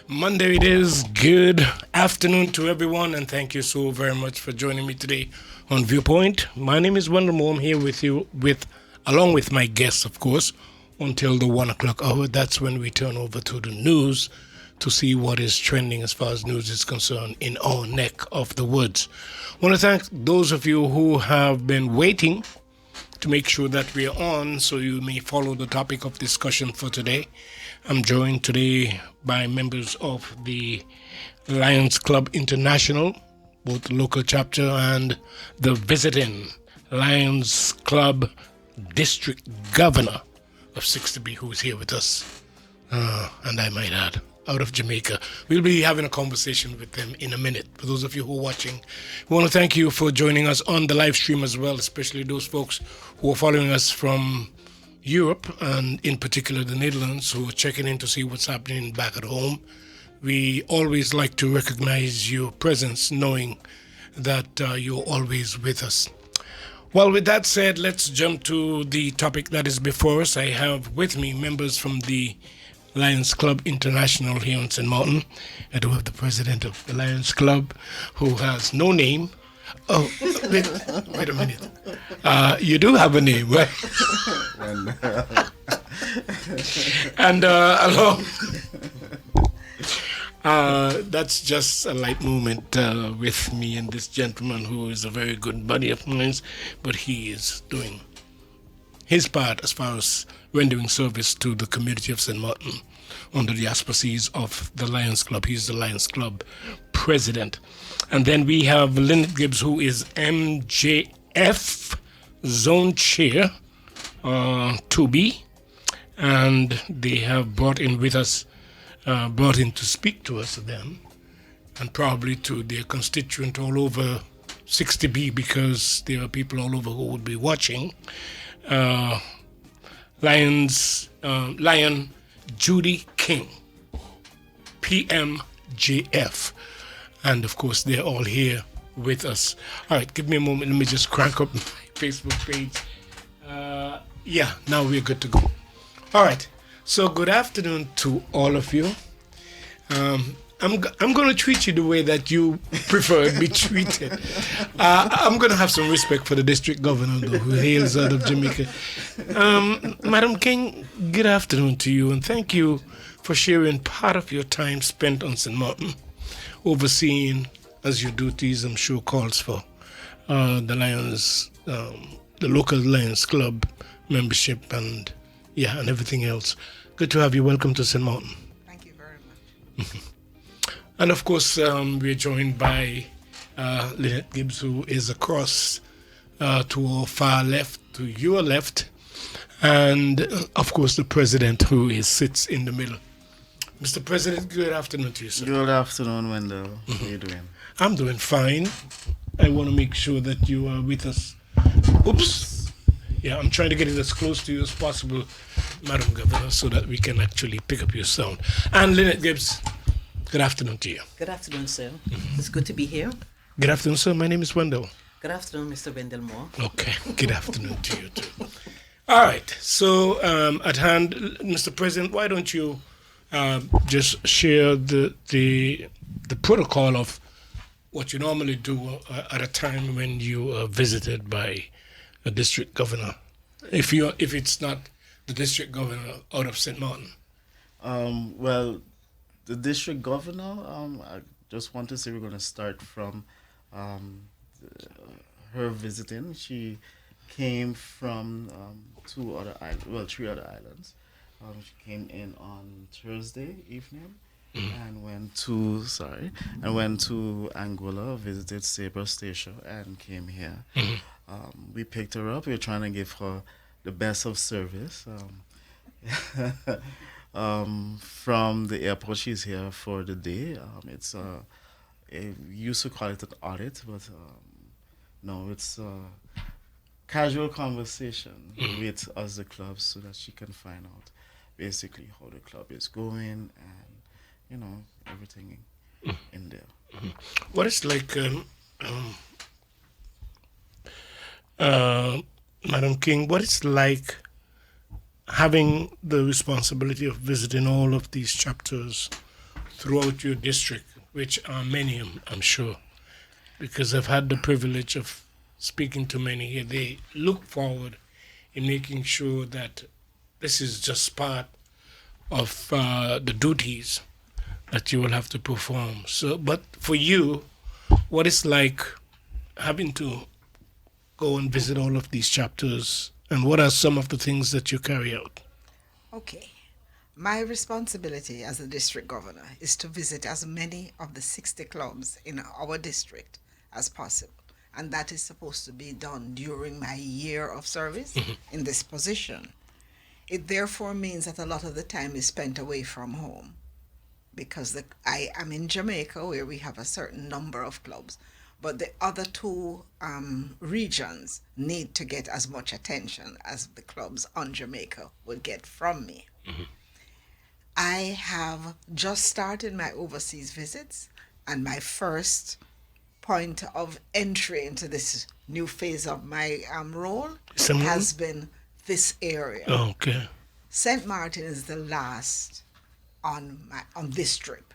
Monday it is. Good afternoon to everyone, and thank you so very much for joining me today on Viewpoint. My name is Wendell Moore. I'm here with you, along with my guests, of course, until the 1 o'clock hour. That's when we turn over to the news to see what is trending as far as news is concerned in our neck of the woods. I want to thank those of you who have been waiting to make sure that we are on so you may follow the topic of discussion for today. I'm joined today by members of the Lions Club International, both the local chapter and the visiting Lions Club District Governor of 60B, who is here with us, and I might add, out of Jamaica. We'll be having a conversation with them in a minute. For those of you who are watching, we want to thank you for joining us on the live stream as well, especially those folks who are following us from Europe and in particular the Netherlands, who are checking in to see what's happening back at home. We always like to recognize your presence, knowing that you're always with us. Well, with that said, let's jump to the topic that is before us. I have with me members from the Lions Club International here in St.Maarten. I do have the president of the Lions Club, who has no name. Oh, wait a minute. You do have a name, right? And along, that's just a light moment with me and this gentleman who is a very good buddy of mine, but he is doing his part as far as rendering service to the community of St.Maarten under the auspices of the Lions Club. He's the Lions Club president. And then we have Lynette Gibbs, who is MJF Zone Chair 2B. And they have brought in to speak to us then, and probably to their constituent all over 60B, because there are people all over who would be watching. Lion Judy King, PMJF. And of course, they're all here with us. All right, give me a moment. Let me just crank up my Facebook page. Now we're good to go. All right. So good afternoon to all of you. I'm going to treat you the way that you prefer to be treated. I'm going to have some respect for the district governor, though, who hails out of Jamaica. Madam King, good afternoon to you, and thank you for sharing part of your time spent on St.Maarten, overseeing, as your duties, I'm sure, calls for the Lions, the local Lions Club membership, and everything else. Good to have you. Welcome to St.Maarten. Thank you very much. And of course, we're joined by Lynette Gibbs, who is across to our far left, to your left, and of course the president, who sits in the middle. Mr. President, good afternoon to you, sir. Good afternoon, Wendell. How are you doing? I'm doing fine. I want to make sure that you are with us. Oops. Yeah, I'm trying to get it as close to you as possible, Madam Governor, so that we can actually pick up your sound. And Lynette Gibbs, good afternoon to you. Good afternoon, sir. It's good to be here. Good afternoon, sir. My name is Wendell. Good afternoon, Mr. Wendell Moore. Okay. Good afternoon to you, too. All right. So, at hand, Mr. President, why don't you just share the protocol of what you normally do at a time when you are visited by a district governor, if it's not the district governor out of St.Maarten? Well, the district governor, I just want to say we're going to start from her visiting. She came from three other islands. She came in on Thursday evening and went to Angola, visited Sabre Station, and came here. We picked her up. We were trying to give her the best of service. From the airport, she's here for the day. It's we used to call it an audit, but no, it's casual conversation with us, the club, so that she can find out basically how the club is going and everything in there. What is like, Madam King? What is like having the responsibility of visiting all of these chapters throughout your district, which are many, I'm sure, because I've had the privilege of speaking to many here. They look forward in making sure that this is just part of the duties that you will have to perform. So, but for you, what it's like having to go and visit all of these chapters, and what are some of the things that you carry out? Okay. My responsibility as a district governor is to visit as many of the 60 clubs in our district as possible. And that is supposed to be done during my year of service in this position. It therefore means that a lot of the time is spent away from home because I am in Jamaica where we have a certain number of clubs. But the other two regions need to get as much attention as the clubs on Jamaica will get from me. I have just started my overseas visits, and my first point of entry into this new phase of my role has been this area. Oh, okay. St.Maarten is the last on this trip.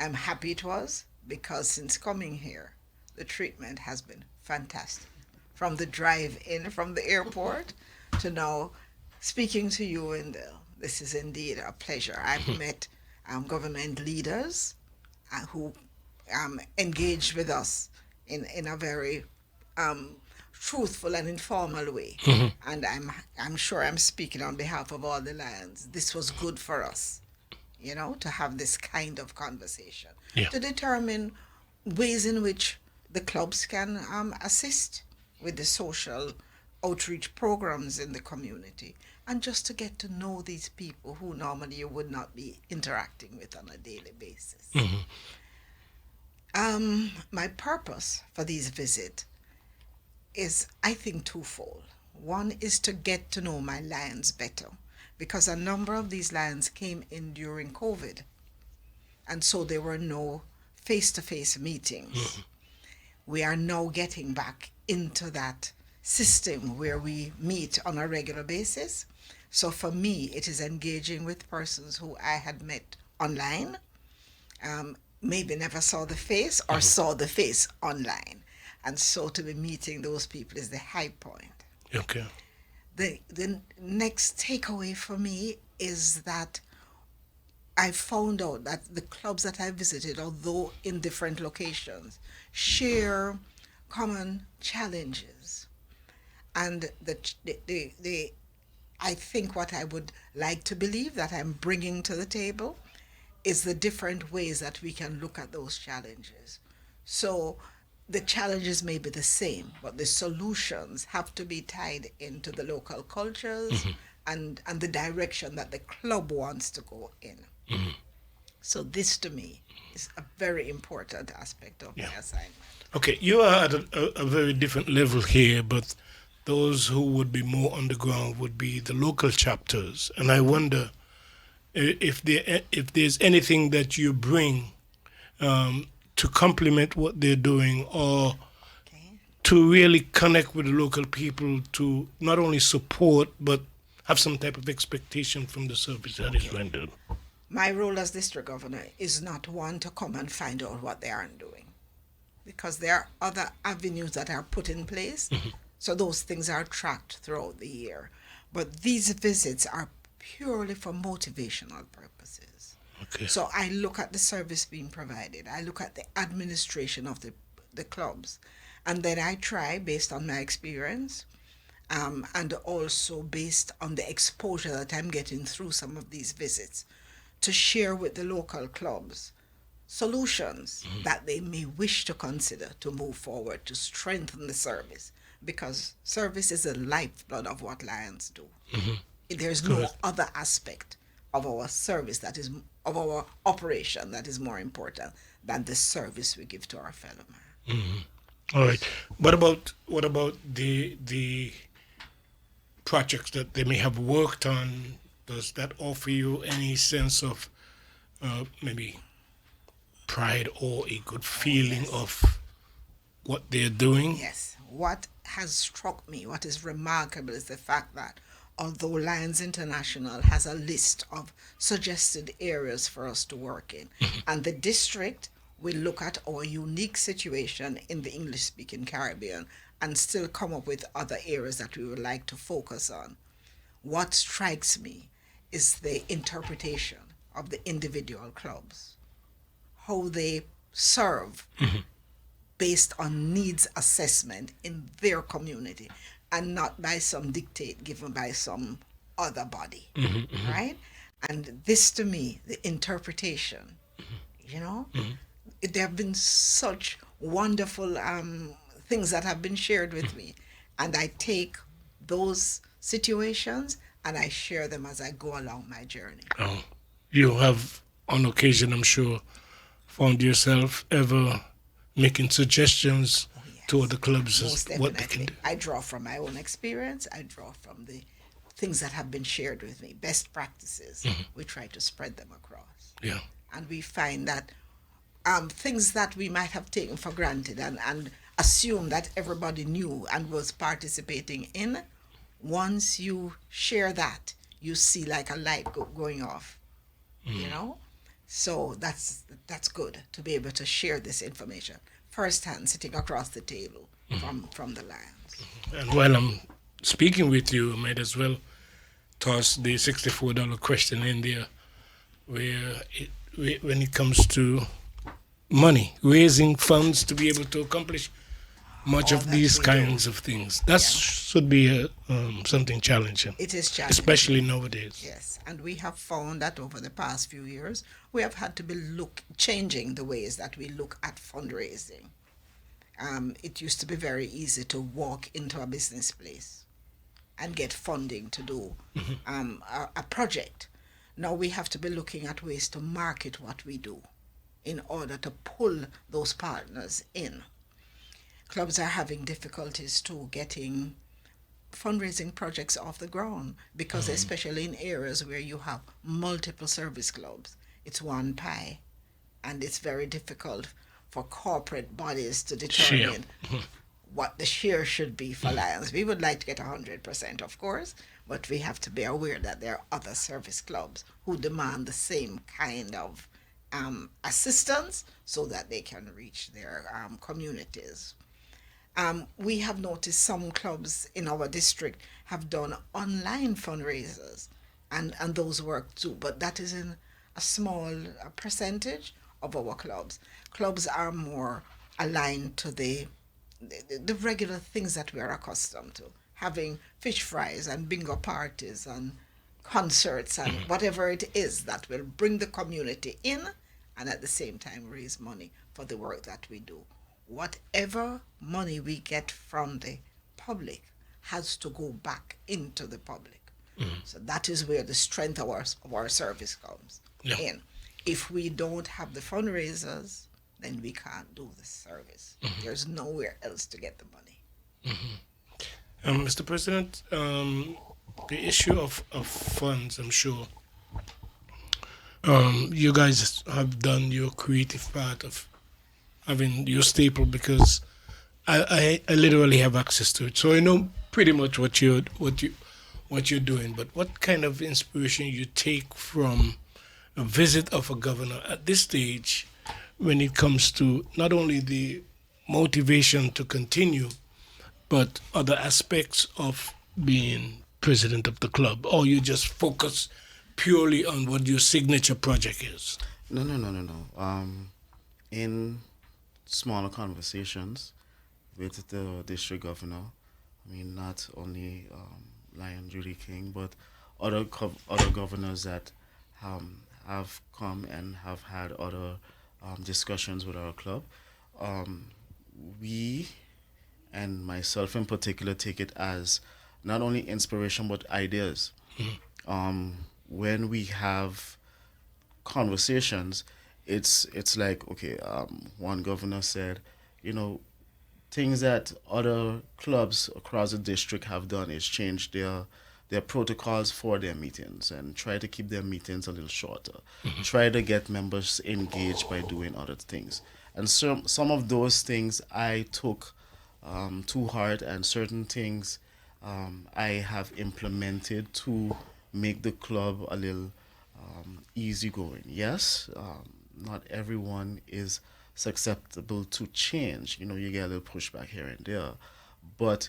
I'm happy it was because since coming here, the treatment has been fantastic. From the drive-in from the airport to now speaking to you, and this is indeed a pleasure. I've met government leaders who engaged with us in a very truthful and informal way. And I'm sure I'm speaking on behalf of all the Lions. This was good for us, to have this kind of conversation, to determine ways in which the clubs can assist with the social outreach programs in the community, and just to get to know these people who normally you would not be interacting with on a daily basis. My purpose for these visits is, I think, twofold. One is to get to know my Lions better, because a number of these Lions came in during COVID, and so there were no face-to-face meetings. We are now getting back into that system where we meet on a regular basis. So for me, it is engaging with persons who I had met online, maybe never saw the face or saw the face online. And so to be meeting those people is the high point. Okay. The next takeaway for me is that I found out that the clubs that I visited, although in different locations, share common challenges. And I think what I would like to believe that I'm bringing to the table is the different ways that we can look at those challenges. So the challenges may be the same, but the solutions have to be tied into the local cultures and the direction that the club wants to go in. So this to me is a very important aspect of my assignment. Okay, you are at a very different level here, but those who would be more on the ground would be the local chapters. And I wonder if there's anything that you bring to complement what they're doing, or to really connect with the local people, to not only support but have some type of expectation from the service that is rendered. My role as district governor is not one to come and find out what they aren't doing, because there are other avenues that are put in place. So those things are tracked throughout the year. But these visits are purely for motivational purposes. Okay. So I look at the service being provided. I look at the administration of the clubs. And then I try, based on my experience, and also based on the exposure that I'm getting through some of these visits, to share with the local clubs solutions that they may wish to consider to move forward to strengthen the service, because service is the lifeblood of what Lions do. There's no other aspect of our service of our operation that is more important than the service we give to our fellow man. All right. What about the projects that they may have worked on? Does that offer you any sense of maybe pride or a good feeling of what they're doing? Yes. What has struck me, what is remarkable, is the fact that although Lions International has a list of suggested areas for us to work in, and the district will look at our unique situation in the English speaking Caribbean and still come up with other areas that we would like to focus on. What strikes me is the interpretation of the individual clubs, how they serve based on needs assessment in their community and not by some dictate given by some other body, right? And this to me, the interpretation, you know, there have been such wonderful things that have been shared with me, and I take those situations and I share them as I go along my journey. Oh, you have, on occasion, I'm sure, found yourself ever making suggestions to other clubs Most as what they can definitely. do. I draw from my own experience. I draw from the things that have been shared with me, best practices. We try to spread them across. Yeah. And we find that things that we might have taken for granted and assumed that everybody knew and was participating in, once you share that, you see like a light going off, you know? So that's good to be able to share this information firsthand, sitting across the table from the Lions. And while I'm speaking with you, I might as well toss the $64 question in there, when it comes to money, raising funds to be able to accomplish much All of that these we do. kinds of things. That should be something challenging, It is challenging. especially nowadays. Yes, and we have found that over the past few years, we have had to be changing the ways that we look at fundraising. It used to be very easy to walk into a business place and get funding to do a project. Now we have to be looking at ways to market what we do in order to pull those partners in. Clubs are having difficulties too getting fundraising projects off the ground because especially in areas where you have multiple service clubs, it's one pie, and it's very difficult for corporate bodies to determine what the share should be for Lions. We would like to get 100%, of course, but we have to be aware that there are other service clubs who demand the same kind of assistance so that they can reach their communities. We have noticed some clubs in our district have done online fundraisers, and those work too, but that is in a small percentage of our clubs. Clubs are more aligned to the regular things that we are accustomed to, having fish fries and bingo parties and concerts and whatever it is that will bring the community in and at the same time raise money for the work that we do. Whatever money we get from the public has to go back into the public. So that is where the strength of our service comes in. If we don't have the fundraisers, then we can't do the service. There's nowhere else to get the money. Mr. President, the issue of funds, I'm sure you guys have done your creative part of having your staple, because I literally have access to it, so I know pretty much what you're doing. But what kind of inspiration you take from a visit of a governor at this stage, when it comes to not only the motivation to continue, but other aspects of being president of the club, or you just focus purely on what your signature project is? No. In smaller conversations with the district governor, I mean, not only Lion Judy King, but other governors that have come and have had other discussions with our club. We, and myself in particular, take it as not only inspiration but ideas. When we have conversations, it's like, okay, one governor said, things that other clubs across the district have done is change their protocols for their meetings and try to keep their meetings a little shorter. Try to get members engaged by doing other things. And some of those things I took to heart, and certain things I have implemented to make the club a little easygoing. Yes, not everyone is susceptible to change. You know, you get a little pushback here and there, but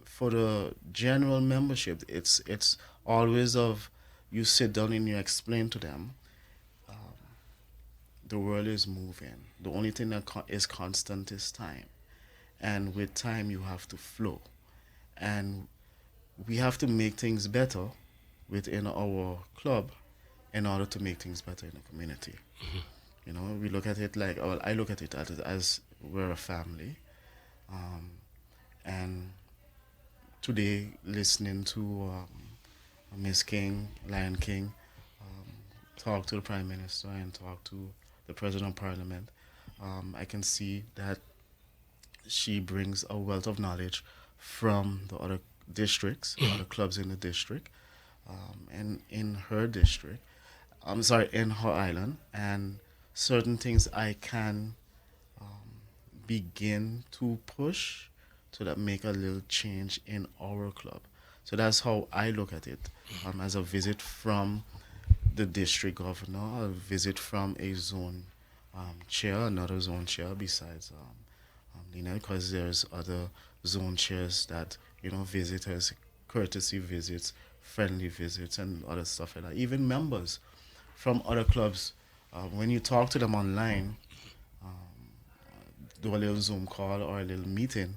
for the general membership, it's always of you sit down and you explain to them the world is moving. The only thing that is constant is time, and with time you have to flow, and we have to make things better within our club in order to make things better in the community. You know, we look at it like, well, I look at it as we're a family. And today, listening to Miss King, Lion King, talk to the Prime Minister and talk to the President of Parliament, I can see that she brings a wealth of knowledge from the other districts, other clubs in the district, and in her district, in her island, and certain things I can begin to push so that make a little change in our club. So that's how I look at it, as a visit from the district governor, a visit from a zone chair, another zone chair besides Lena, because there's other zone chairs that, you know, visitors, courtesy visits, friendly visits, and other stuff like that. Even members from other clubs, when you talk to them online, do a little Zoom call or a little meeting,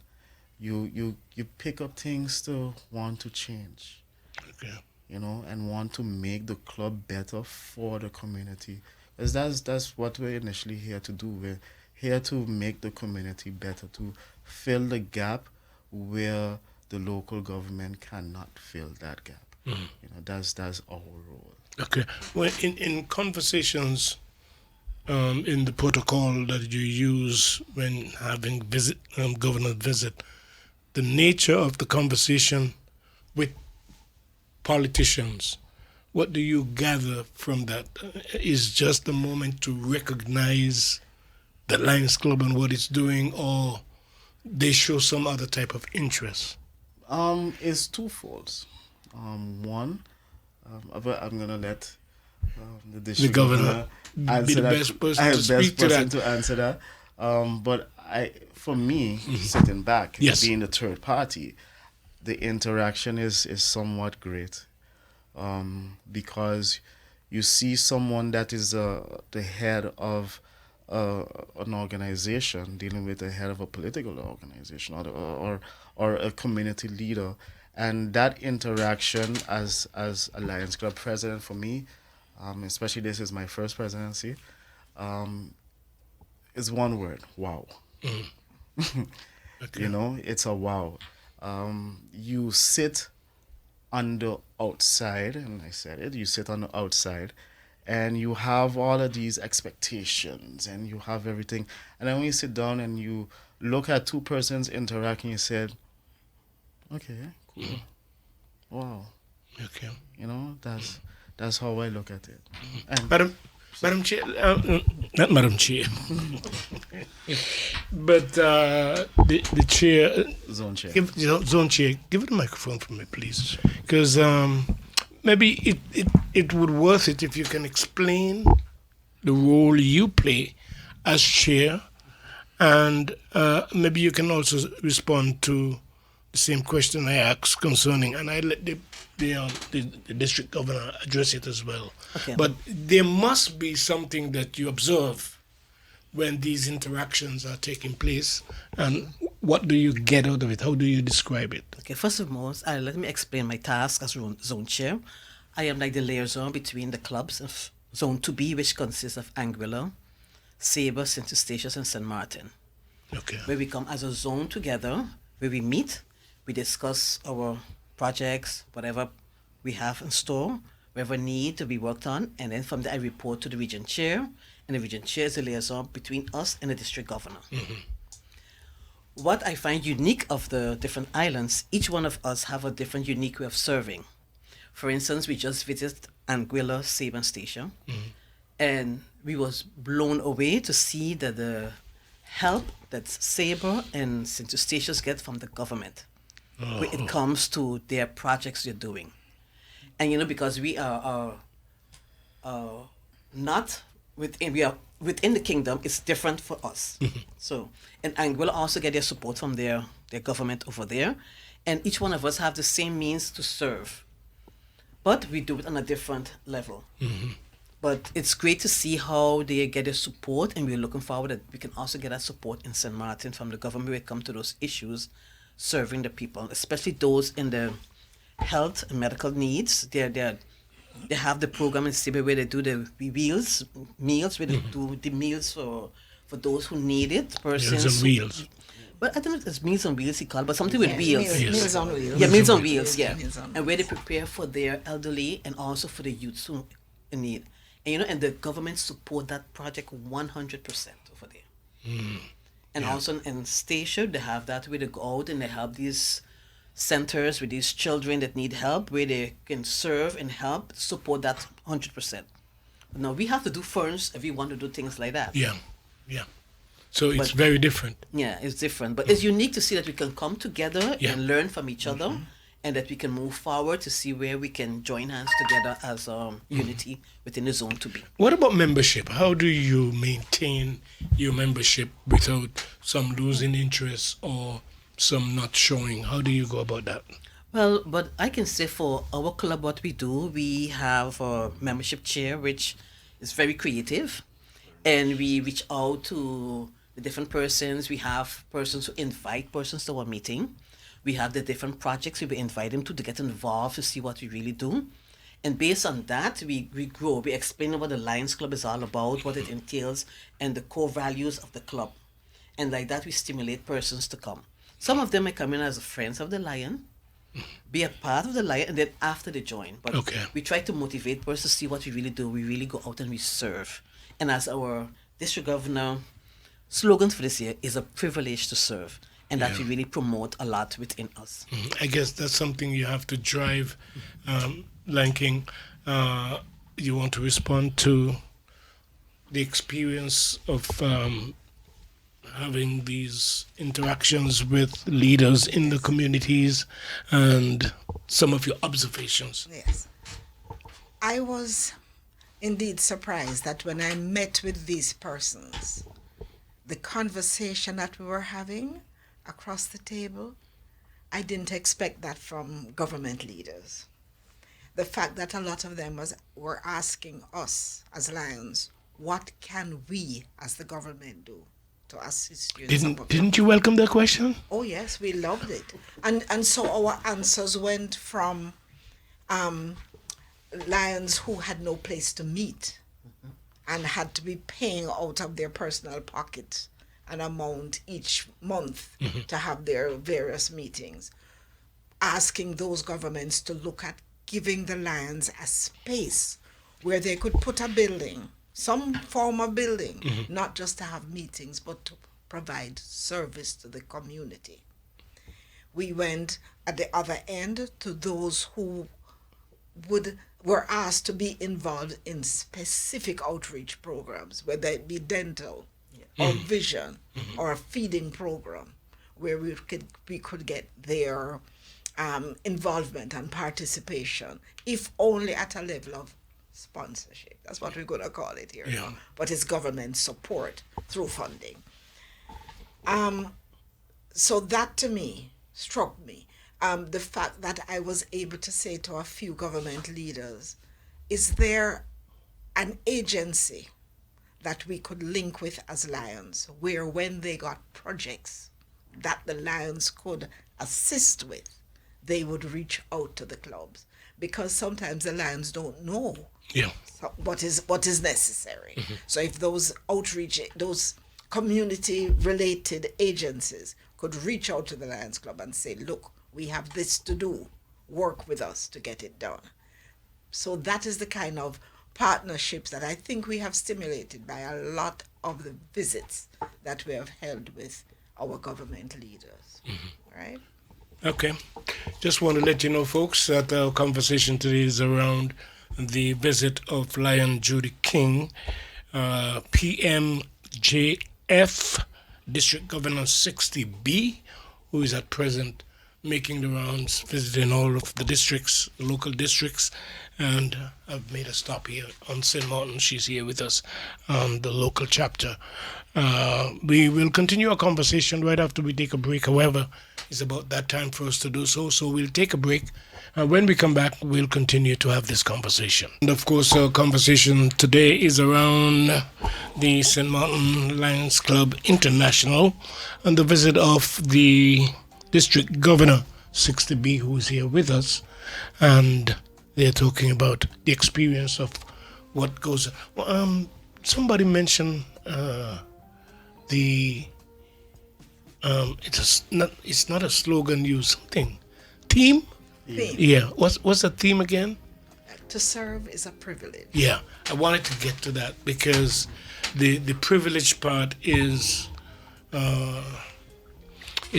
you pick up things to want to change, Okay. you know, and want to make the club better for the community. Because that's what we're initially here to do. We're here to make the community better, to fill the gap where the local government cannot fill that gap. You know, that's our role. Okay. Well, in conversations, in the protocol that you use when having governor visit, the nature of the conversation with politicians, what do you gather from that? Is just the moment to recognize the Lions Club and what it's doing, or they show some other type of interest? It's twofold. One, I'm gonna let the district governor answer be the that. best person I'm to speak to that. to answer that. But for me, sitting back, Yes. being the third party, the interaction is somewhat great, because you see someone that is the head of an organization dealing with the head of a political organization, or a community leader, and that interaction as a Lions Club president for me, especially this is my first presidency, is one word: wow. Okay. You know, it's a wow. You sit on the outside, and I said it, you sit on the outside, and you have all of these expectations, and you have everything. And then when you sit down and you look at two persons interacting, you said, okay, cool. Wow. Okay. You know, that's how I look at it. And Madam Chair, not Madam Chair, but the chair, zone chair. zone chair, give it a microphone for me, please, because maybe it would worth it if you can explain the role you play as chair, and maybe you can also respond to the same question I asked concerning, and I let the district governor address it as well. Okay. But there must be something that you observe when these interactions are taking place, and what do you get out of it? How do you describe it? Okay, first of all, let me explain my task as zone chair. I am like the liaison between the clubs of Zone 2B, which consists of Anguilla, Sabre, St. Eustatius, and St.Maarten, Okay. where we come as a zone together, where we meet, we discuss our projects, whatever we have in store, whatever need to be worked on, and then from there I report to the region chair, and the region chair is the liaison between us and the district governor. What I find unique of the different islands, each one of us have a different unique way of serving. For instance, we just visited Anguilla, Sabre, and Station, and we was blown away to see that the help that Sabre and St. Eustatius get from the government. when it comes to their projects they're doing. And because we are not within, we are within the kingdom, it's different for us. So, and we'll also get their support from their government over there. And each one of us have the same means to serve, but we do it on a different level. But it's great to see how they get their support, and we're looking forward that we can also get that support in St. Maarten from the government when it comes to those issues, serving the people, especially those in the health and medical needs. They have the program in Sibe where they do the meals, where they do the meals for those who need it. Persons Meals on wheels. But I don't know if it's Meals on Wheels he called, but something with Yes, wheels. Yes. Meals on Wheels. Yeah, Meals on Wheels, yeah. Meals on And where they prepare for their elderly and also for the youths who in need. And and the government support that project 100% over there. And also in Station, they have that where they go out and they help these centers with these children that need help, where they can serve and help, support that 100%. Now, we have to do first if we want to do things like that. Yeah, yeah. So it's But- very different. Yeah, it's different. But it's unique to see that we can come together Yeah. and learn from each other, and that we can move forward to see where we can join hands together as unity within the zone to be. What about membership? How do you maintain your membership without some losing interest or some not showing? How do you go about that? Well, but I can say for our club, what we do, we have a membership chair, which is very creative, and we reach out to the different persons. We have persons who invite persons to our meeting. We have the different projects we invite them to get involved to see what we really do. And based on that, we grow. We explain what the Lions Club is all about, what it entails, and the core values of the club. And like that, we stimulate persons to come. Some of them may come in as friends of the Lion, be a part of the Lion, and then after they join. But Okay. we try to motivate persons to see what we really do. We really go out and we serve. And as our district governor slogan for this year is a privilege to serve. And that we really promote a lot within us. I guess that's something you have to drive. Lanking, you want to respond to the experience of having these interactions with leaders in the communities and some of your observations. Yes. I was indeed surprised that when I met with these persons, the conversation that we were having across the table, I didn't expect that from government leaders. The fact that a lot of them were asking us as Lions, what can we as the government do to assist you? in some of Didn't you welcome that question? Oh yes, we loved it, and so our answers went from Lions who had no place to meet and had to be paying out of their personal pocket an amount each month to have their various meetings, asking those governments to look at giving the Lions a space where they could put a building, some form of building, not just to have meetings, but to provide service to the community. We went at the other end to those who were asked to be involved in specific outreach programs, whether it be dental or vision or a feeding program, where we could get their involvement and participation, if only at a level of sponsorship. That's what we're going to call it here. Yeah. But it's government support through funding. So that to me struck me. The fact that I was able to say to a few government leaders, is there an agency that we could link with as Lions, where when they got projects that the Lions could assist with, they would reach out to the clubs? Because sometimes the Lions don't know Yeah. what is necessary. So if those those community-related agencies could reach out to the Lions Club and say, look, we have this to do, work with us to get it done. So that is the kind of partnerships that I think we have stimulated by a lot of the visits that we have held with our government leaders. Right? Okay. Just want to let you know, folks, that our conversation today is around the visit of Lion Judy King, PMJF, District Governor 60B, who is at present making the rounds, visiting all of the districts, local districts, and I've made a stop here on St.Maarten. She's here with us on the local chapter. We will continue our conversation right after we take a break. However, it's about that time for us to do so. So we'll take a break. When we come back, we'll continue to have this conversation. And of course, our conversation today is around the St.Maarten Lions Club International and the visit of the District Governor 60B, who is here with us, and they're talking about the experience of what goes. Somebody mentioned the it's not a slogan used, something theme. Theme. Yeah, what's the theme again? To serve is a privilege. Yeah, I wanted to get to that because the privilege part is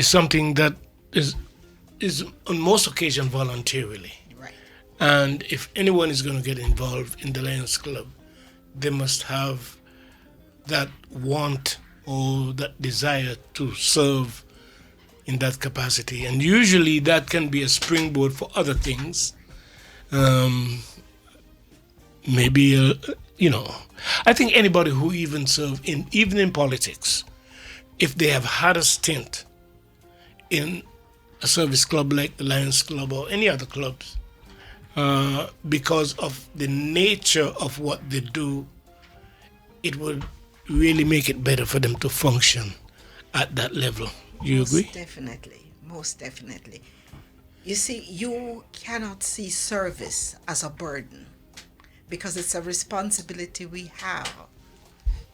something that is on most occasions voluntarily. Right. And if anyone is going to get involved in the Lions Club, they must have that want or that desire to serve in that capacity. And usually that can be a springboard for other things. Maybe, I think anybody who even serve even in politics, if they have had a stint in a service club like the Lions Club or any other clubs, because of the nature of what they do, it would really make it better for them to function at that level. You agree? Most definitely. You see, you cannot see service as a burden because it's a responsibility we have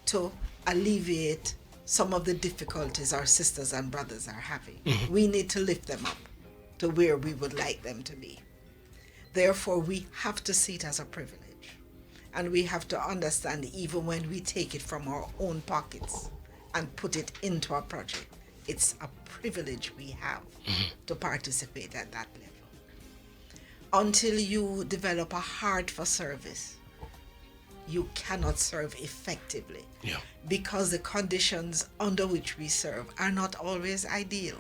to alleviate some of the difficulties our sisters and brothers are having. Mm-hmm. We need to lift them up to where we would like them to be. Therefore, we have to see it as a privilege. And we have to understand, even when we take it from our own pockets and put it into a project, it's a privilege we have to participate at that level. Until you develop a heart for service, you cannot serve effectively. Yeah. Because the conditions under which we serve are not always ideal.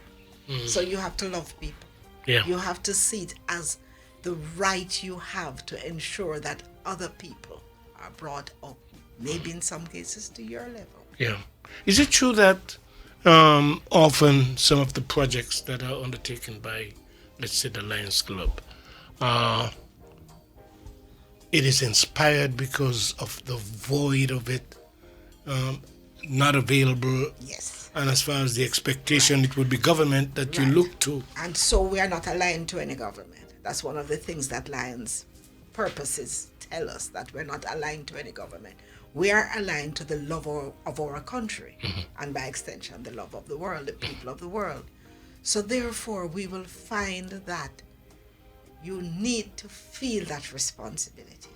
So you have to love people. Yeah. You have to see it as the right you have to ensure that other people are brought up, maybe in some cases to your level. Yeah. Is it true that often some of the projects that are undertaken by, let's say, the Lions Club, it is inspired because of the void of it not available? Yes. And as far as the expectation, it would be government that you Right. look to. And so we are not aligned to any government. That's one of the things that Lions purposes tell us, that we're not aligned to any government. We are aligned to the love of our country, and by extension, the love of the world, the people of the world. So therefore, we will find that you need to feel that responsibility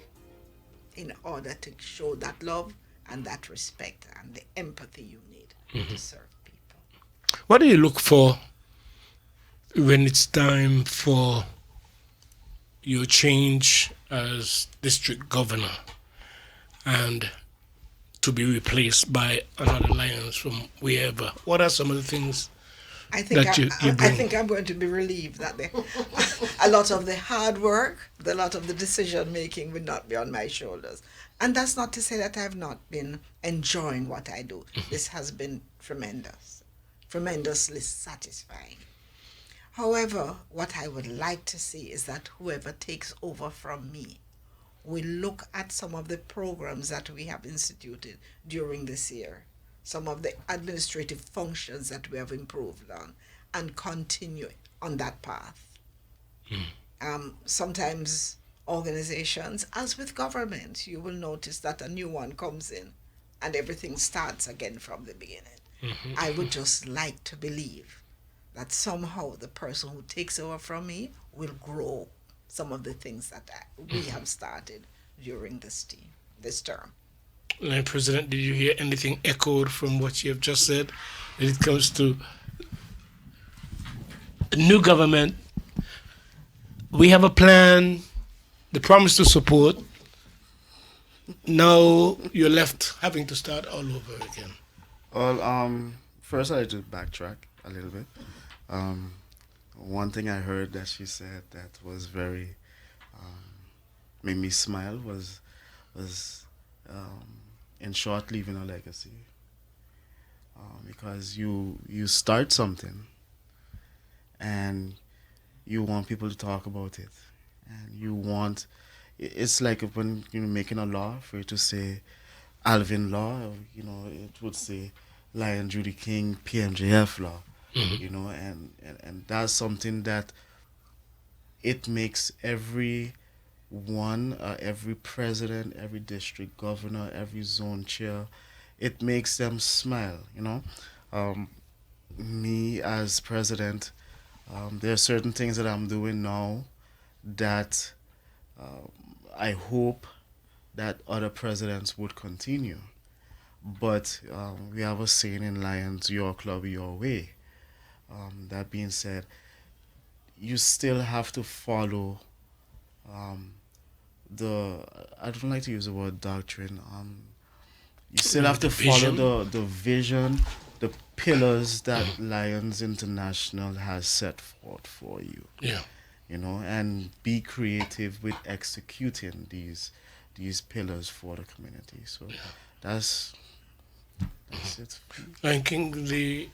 in order to show that love and that respect and the empathy you need to serve people. What do you look for when it's time for your change as district governor and to be replaced by another Lions from wherever? What are some of the things I think that you I bring? think I'm going to be relieved that a lot of the hard work, a lot of the decision making will not be on my shoulders. And that's not to say that I've not been enjoying what I do. This has been tremendously satisfying. However, what I would like to see is that whoever takes over from me will look at some of the programs that we have instituted during this year, some of the administrative functions that we have improved on, and continue on that path. Sometimes organizations, as with government, you will notice that a new one comes in and everything starts again from the beginning. I would just like to believe that somehow the person who takes over from me will grow some of the things that we have started during this term. President, did you hear anything echoed from what you have just said when it comes to a new government? We have a plan, the promise to support. Now you're left having to start all over again. Well, first I had to backtrack a little bit. One thing I heard that she said that was very made me smile was in short leaving a legacy, because you start something and you want people to talk about it, and you want it's like when you're making a law for it to say Alvin law, or, it would say Lion Judy King PMJF law, and that's something that it makes every president, every district governor, every zone chair, it makes them smile. Um, Me as president, there are certain things that I'm doing now that um, I hope that other presidents would continue. But we have a saying in Lions, your club, your way. That being said, you still have to follow um, the, I don't like to use the word doctrine. You still have The to follow vision. the vision, the pillars that Lions International has set forth for you. Yeah. And be creative with executing these pillars for the community. So that's that's it. I think the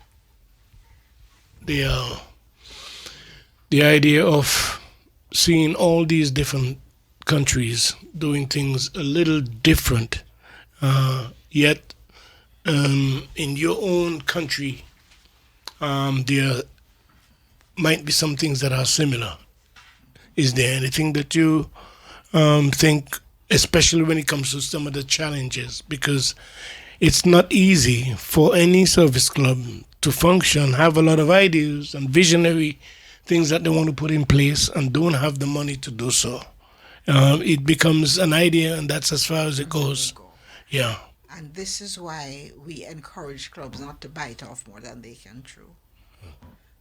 the idea of seeing all these different countries doing things a little different, yet in your own country, there might be some things that are similar. Is there anything that you think, especially when it comes to some of the challenges? Because it's not easy for any service club to function, have a lot of ideas and visionary things that they want to put in place and don't have the money to do so. It becomes an idea, and that's as far as it That's where we goes. go. Yeah. And this is why we encourage clubs not to bite off more than they can chew,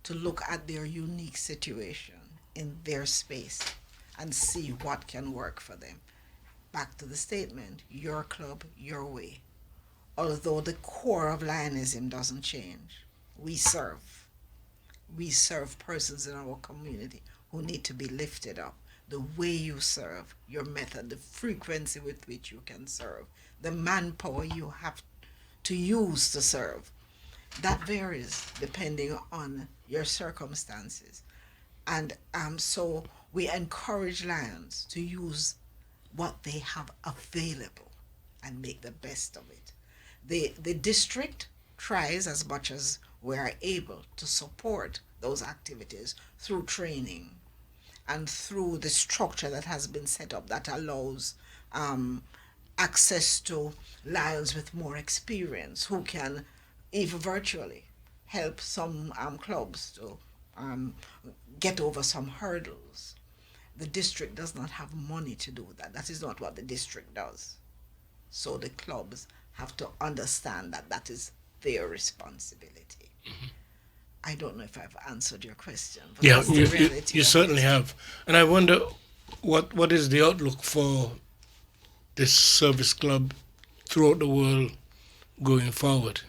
to look at their unique situation in their space and see what can work for them. Back to the statement, your club, your way. Although the core of Lionism doesn't change, we serve. We serve persons in our community who need to be lifted up. The way you serve, your method, the frequency with which you can serve, the manpower you have to use to serve, that varies depending on your circumstances. And so we encourage Lions to use what they have available and make the best of it. The district tries as much as we are able to support those activities through training and through the structure that has been set up that allows um, access to lions with more experience who can, even virtually, help some clubs to um, get over some hurdles. The district does not have money to do that. That is not what the district does. So the clubs have to understand that that is their responsibility. I don't know if I've answered your question, but Yeah, that's the reality you of certainly it. have. And I wonder what is the outlook for this service club throughout the world going forward?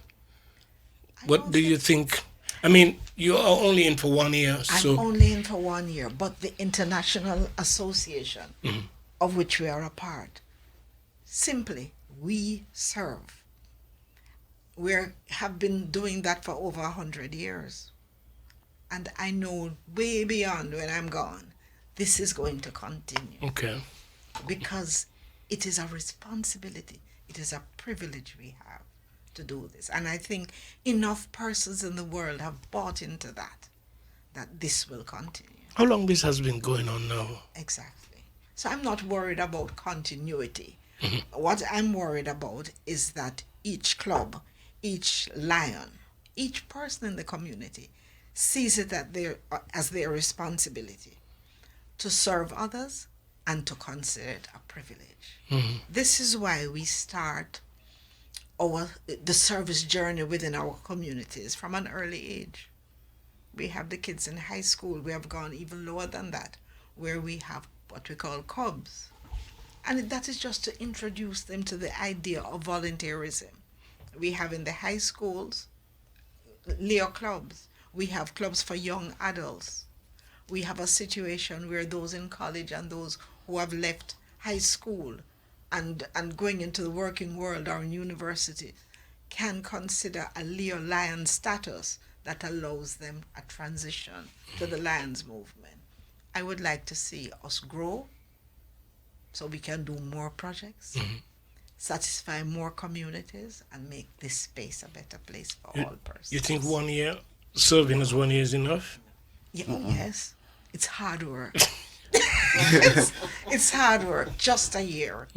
I What don't do you think think? I mean, you are only in for 1 year, I'm so only in for 1 year, but the international association of which we are a part, simply we serve. We have been doing that for over 100 years. And I know way beyond when I'm gone, this is going to continue okay. because it is a responsibility, it is a privilege we have to do this. And I think enough persons in the world have bought into that, that this will continue. How long this has been going on now? Exactly. So I'm not worried about continuity. What I'm worried about is that each club, each lion, each person in the community sees it as their responsibility to serve others and to consider it a privilege. This is why we start the service journey within our communities from an early age. We have the kids in high school. We have gone even lower than that, where we have what we call cubs. And that is just to introduce them to the idea of volunteerism. We have in the high schools Leo clubs. We have clubs for young adults. we have a situation where those in college and those who have left high school and going into the working world or in university can consider a Leo Lion status that allows them a transition to the Lions movement. I would like to see us grow so we can do more projects, satisfy more communities, and make this space a better place for all persons. You think 1 year, serving as 1 year is enough? Yeah, yes, it's hard work. it's hard work, just a year.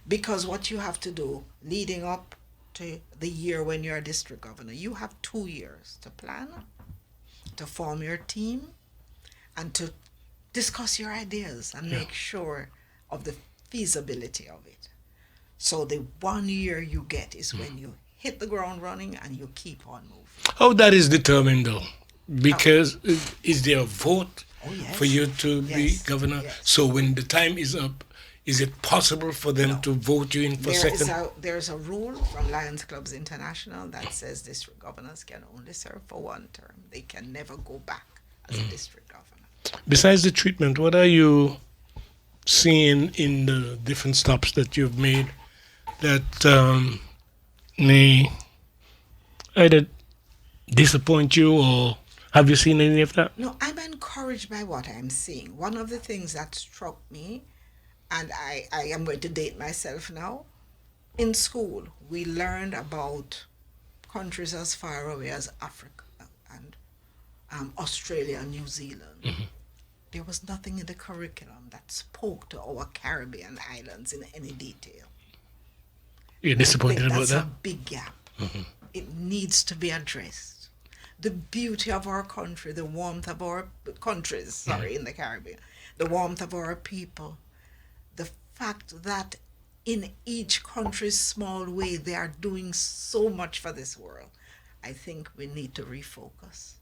Because what you have to do leading up to the year when you're a district governor, you have 2 years to plan, to form your team, and to discuss your ideas and make sure of the feasibility of it. So the 1 year you get is when you hit the ground running and you keep on moving. How that is determined though? Because is there a vote Yes. for you to be Yes. governor? Yes. So when the time is up, is it possible for them to vote you in for second? There's a rule from Lions Clubs International that says district governors can only serve for 1 term. They can never go back as a district governor. Besides the treatment, what are you seeing in the different stops that you've made that may either disappoint you, or have you seen any of that? No, I'm encouraged by what I'm seeing. One of the things that struck me, and I am going to date myself now, in school we learned about countries as far away as Africa and Australia and New Zealand. There was nothing in the curriculum that spoke to our Caribbean islands in any detail. You're disappointed about That's that? a big gap. It needs to be addressed. The beauty of our country, the warmth of our countries, in the Caribbean, the warmth of our people, the fact that in each country's small way they are doing so much for this world. I think we need to refocus,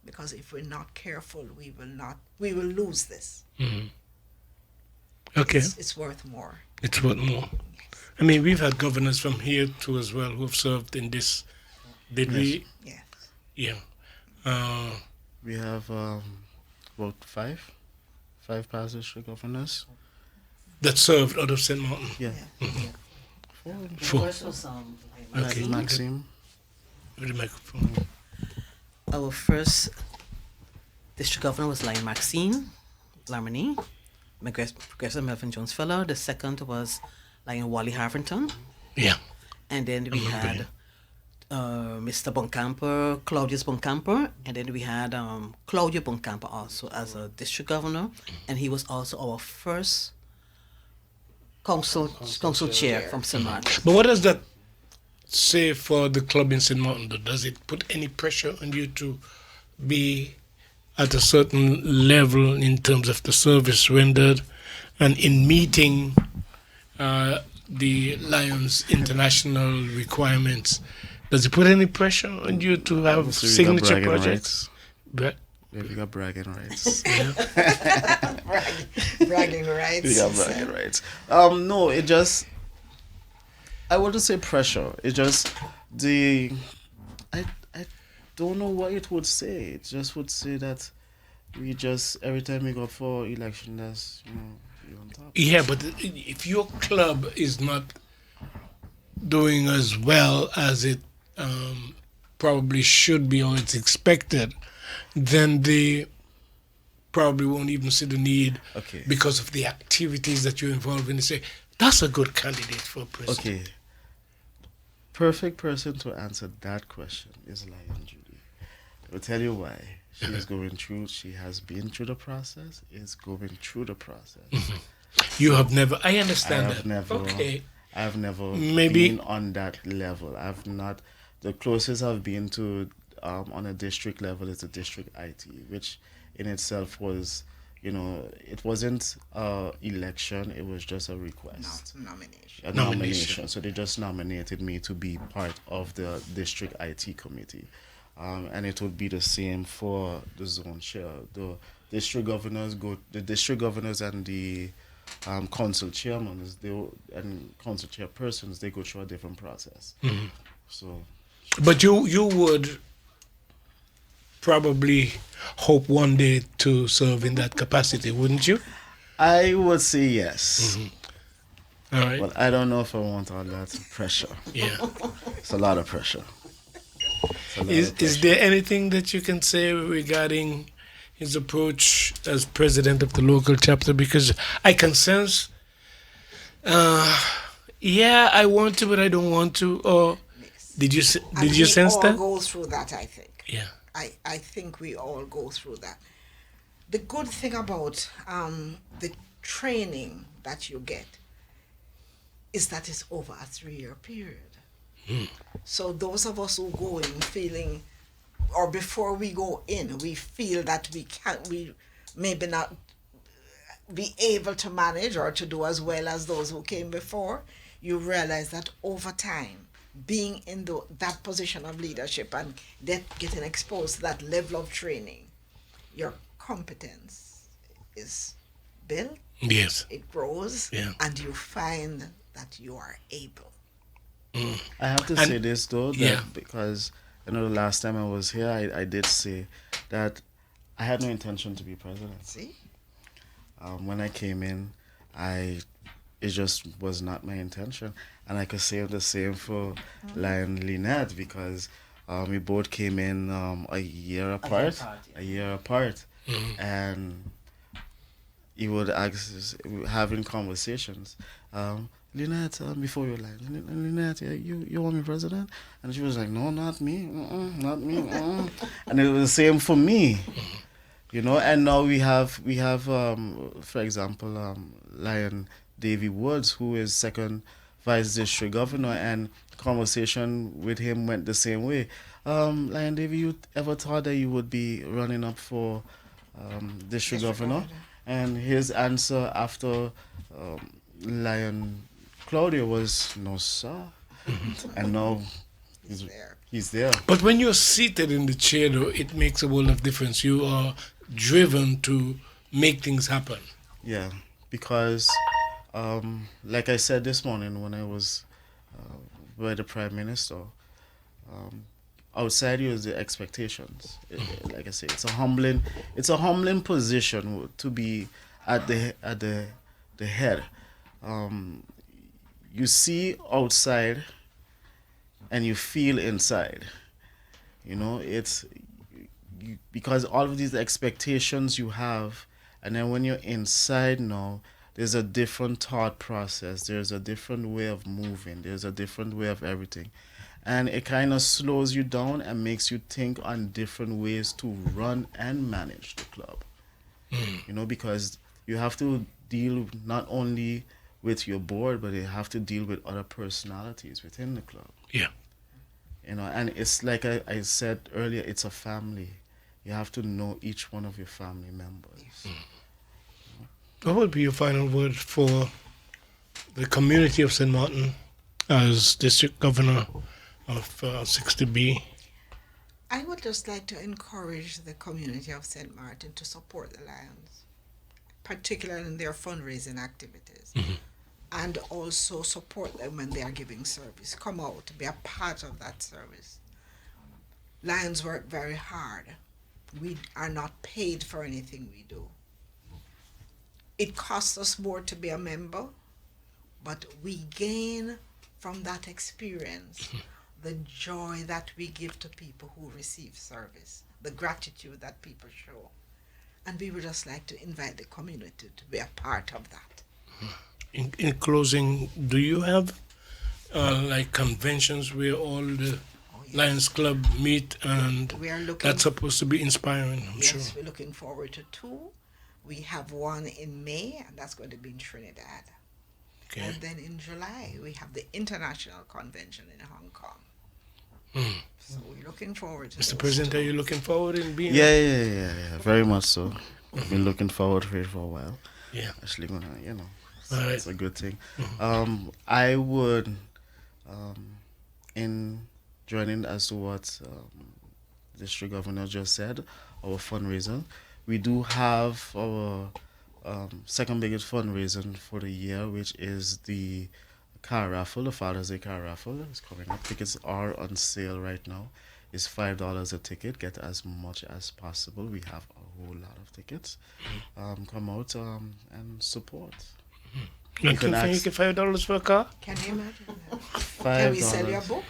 because if we're not careful, we will lose this. Okay, It's worth more. it's worth more. I mean, we've had governors from here too as well who have served in this. Did we? Yes. Yeah. We have about five past district governors. That served out of St.Maarten. Yeah. Four. First was Okay. Maxime. With the microphone. our first district governor was Lion Maxine Lamini, Progressive Melvin Jones Fellow. The second was Lion Wally Harvington. Yeah. And then we had Mr. Boncamper, Claudius Boncamper, and then we had Claudio Boncamper also as a district governor, and he was also our first council chair from St. Maarten. But what does that say for the club in St. Maarten, though? Does it put any pressure on you to be at a certain level in terms of the service rendered and in meeting the Lions international requirements? Does it put any pressure on you to have Obviously, we got signature bragging projects? Yeah, we got bragging rights. Bragging rights. We got bragging rights. No, it just, I wouldn't say pressure. It just I don't know what it would say. It just would say that we just, every time we go for election, that's, we on top. Yeah, but if your club is not doing as well as it probably should be or it's expected, then they probably won't even see the need Okay. because of the activities that you're involved in. They say, that's a good candidate for president. Okay. Perfect person to answer that question is Lion Judy. I will tell you why. She has been through the process, is going through the process. You have never, I understand I have that. never, Okay. I've never Maybe- been on that level. I've not, the closest I've been to on a district level is the district IT, which in itself was, it wasn't a election, it was just a request. Nomination. A nomination. So they just nominated me to be part of the district IT committee. And it would be the same for the zone chair. The district governors and the council chairmen and council chairpersons, they go through a different process. So But you would probably hope one day to serve in that capacity, wouldn't you? I would say yes, All right. but I don't know if I want all that pressure. Yeah. It's a lot of pressure. It's a lot Is of is pressure. there anything that you can say regarding his approach as president of the local chapter? Because I can sense, uh, yeah, I want to, but I don't want to. Or Yes. did you And did you we sense all that? go through that, I think. Yeah. I think we all go through that. The good thing about the training that you get is that it's over a 3 year period. So those of us who go in feeling, or before we go in, we feel that we maybe not be able to manage or to do as well as those who came before, you realize that over time, being in that position of leadership and getting exposed to that level of training, your competence is built, Yes. it grows, Yeah. and you find that you are able. I have to And say this though, yeah. that because I know the last time I was here, I did say that I had no intention to be president. See? When I came in, I it just was not my intention, and I could say the same for Lion Lynette because we both came in a year apart, a year apart, and he would ask us, having conversations. Lynette, before you like, Lynette, yeah, you want me president? And she was like, no, not me, not me. And it was the same for me, you know. And now we have for example, Lion Davy Woods, who is second vice district governor, and conversation with him went the same way. Lion Davy, you ever thought that you would be running up for district District governor? governor. And his answer after Lion Claudio was no, sir. And now Is he's there. he's there. But when you're seated in the chair, though, it makes a world of difference. You are driven to make things happen. Yeah, because like I said this morning when I was by the Prime Minister, um, outside you is the expectations. Like I say, it's a humbling position to be at the head. Um, you see outside and you feel inside. You know, it's because all of these expectations you have, and then when you're inside now, there's a different thought process, there's a different way of moving, there's a different way of everything, and it kind of slows you down and makes you think on different ways to run and manage the club. You know, because you have to deal not only with your board, but you have to deal with other personalities within the club. Yeah. You know, and it's like I said earlier, it's a family. You have to know each one of your family members. What would be your final word for the community of St. Martin as district governor of 60B? I would just like to encourage the community of St. Martin to support the Lions, particularly in their fundraising activities, and also support them when they are giving service. Come out, be a part of that service. Lions work very hard. We are not paid for anything we do. It costs us more to be a member, but we gain from that experience the joy that we give to people who receive service, the gratitude that people show. And we would just like to invite the community to be a part of that. In closing, do you have like conventions where all the Oh, yes. Lions Club meet, and We are looking. that's supposed to be inspiring, I'm Yes, sure. we're looking forward to two. We have one in May, and that's going to be in Trinidad. Okay. And then in July, we have the International Convention in Hong Kong. So we're looking forward to Mr. those President, two. are you looking forward in being? Yeah, very much so. I've been looking forward to it for a while. Yeah. Actually, gonna, it's, All right. it's a good thing. I would, in joining as to what District Governor just said, our fundraiser, we do have our second biggest fundraiser for the year, which is the car raffle, the Father's Day car raffle is coming up. Tickets are on sale right now. It's $5 a ticket. Get as much as possible. We have a whole lot of tickets. Come out and support. And can can you ask- get $5 for a car? Can you imagine that? $5. Can we sell your book?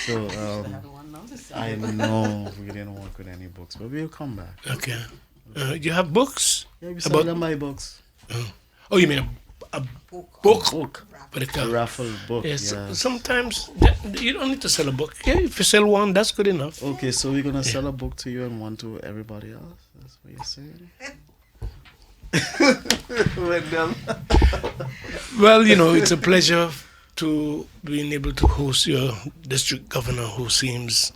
So Have one now to sell. I know we didn't work with any books, but we'll come back. Okay. You have books? Yeah, we sell About- them my books. Oh, you mean a Book. book? Book. But a A car. raffle book. Yes. Yeah. Sometimes you don't need to sell a book. Yeah, if you sell one, that's good enough. Okay, so we're gonna sell a book to you and one to everybody else. That's what you're saying. Wendell. Well, it's a pleasure to being able to host your district governor, who seems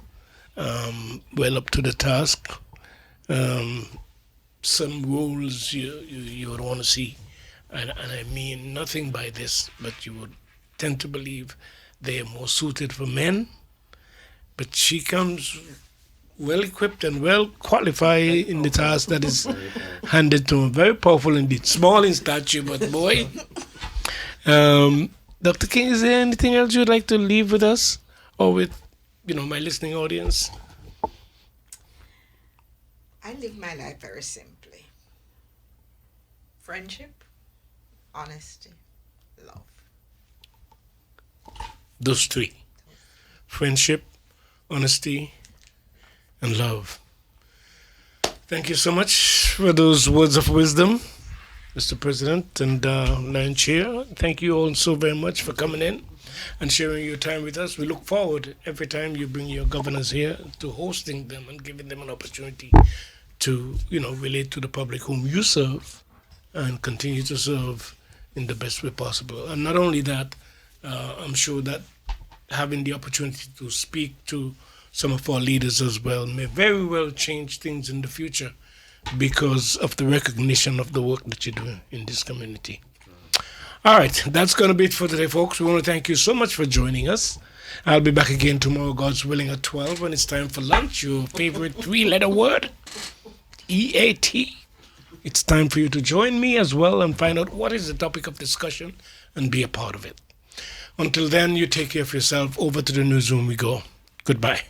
well up to the task. Some roles you would want to see, and I mean nothing by this, but you would tend to believe they are more suited for men. But she comes well equipped and well qualified in the task that is handed to her. Very powerful indeed. Small in stature, but boy. Dr. King, is there anything else you'd like to leave with us or with, my listening audience? I live my life very simply. Friendship, honesty, love. Those three: friendship, honesty, and love. Thank you so much for those words of wisdom, Mr. President and Lion Chair. Thank you all so very much for coming in and sharing your time with us. We look forward every time you bring your governors here to hosting them and giving them an opportunity to, relate to the public whom you serve and continue to serve in the best way possible. And not only that, I'm sure that having the opportunity to speak to some of our leaders as well may very well change things in the future because of the recognition of the work that you're doing in this community. All right, that's going to be it for today, folks. We want to thank you so much for joining us. I'll be back again tomorrow, God's willing, at 12 when it's time for lunch. Your favorite three-letter word, EAT. It's time for you to join me as well and find out what is the topic of discussion and be a part of it. Until then, you take care of yourself. Over to the newsroom we go. Goodbye.